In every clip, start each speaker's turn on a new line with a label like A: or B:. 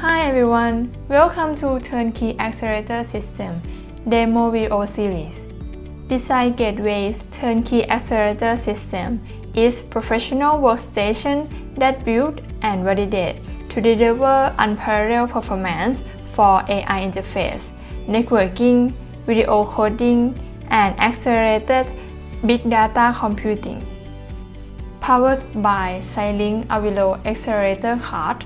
A: Hi everyone, welcome to Turnkey Accelerator System Demo Video Series. Design Gateway's Turnkey Accelerator System is professional workstation that build and validate to deliver unparalleled performance for AI interface, networking, video coding, and accelerated big data computing. Powered by Xilinx Avilo Accelerator Card,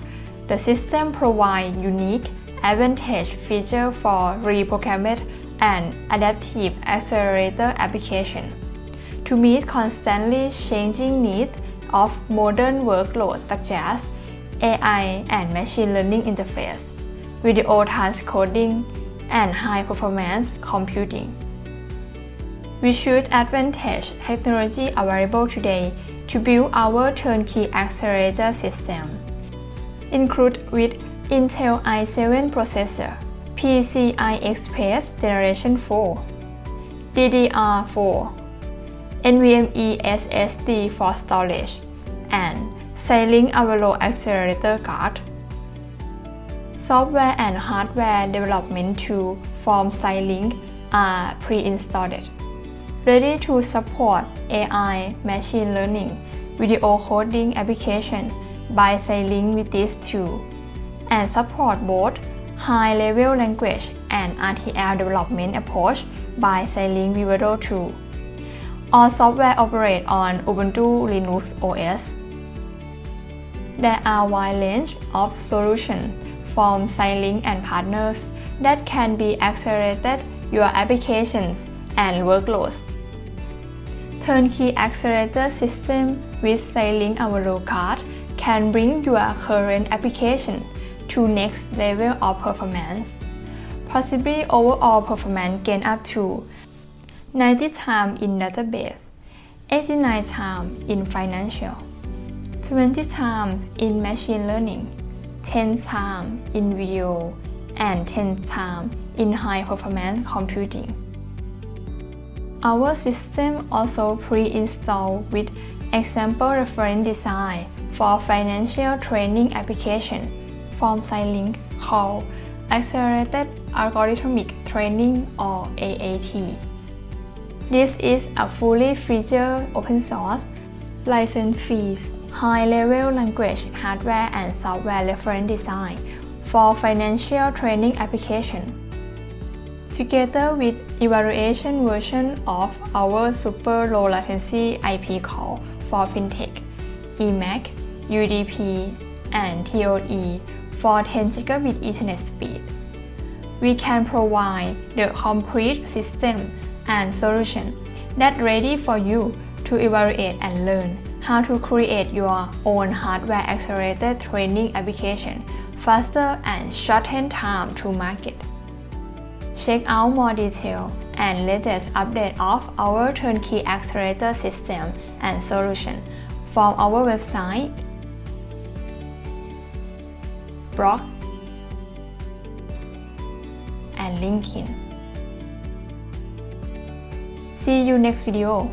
A: the system provides unique advantage features for reprogrammed and adaptive accelerator application to meet constantly changing needs of modern workloads such as AI and machine learning interface, video transcoding, and high-performance computing. We choose advantage technology available today to build our turnkey accelerator system. Include with Intel i7 processor, PCI Express Generation 4, DDR4, NVMe SSD for storage, and Xilinx Avilo Accelerator Card. Software and hardware development tools from Xilinx are pre-installed, ready to support AI, machine learning, video coding application by Xilinx with this tool, and support both high-level language and RTL development approach by Xilinx Vivado tool. All software operate on Ubuntu Linux OS. There are a wide range of solutions from Xilinx and partners that can be accelerated your applications and workloads. Turnkey accelerator system with Xilinx Avilo Card can bring your current application to next level of performance, possibly overall performance gain up to 90 times in database, 89 times in financial, 20 times in machine learning, 10 times in video, and 10 times in high-performance computing. Our system also pre-installed with example reference design for financial training application from Xilinx called Accelerated Algorithmic Training or AAT. This is a fully featured open source, license-free, high-level language, hardware, and software reference design for financial training application. Together with evaluation version of our super low latency IP core for FinTech, eMAC, UDP, and ToE for 10 Gigabit Ethernet speed. We can provide the complete system and solution that's ready for you to evaluate and learn how to create your own hardware accelerated training application faster and shorten time to market. Check out more detail and latest update of our turnkey accelerator system and solution from our website, blog, and LinkedIn. See you next video.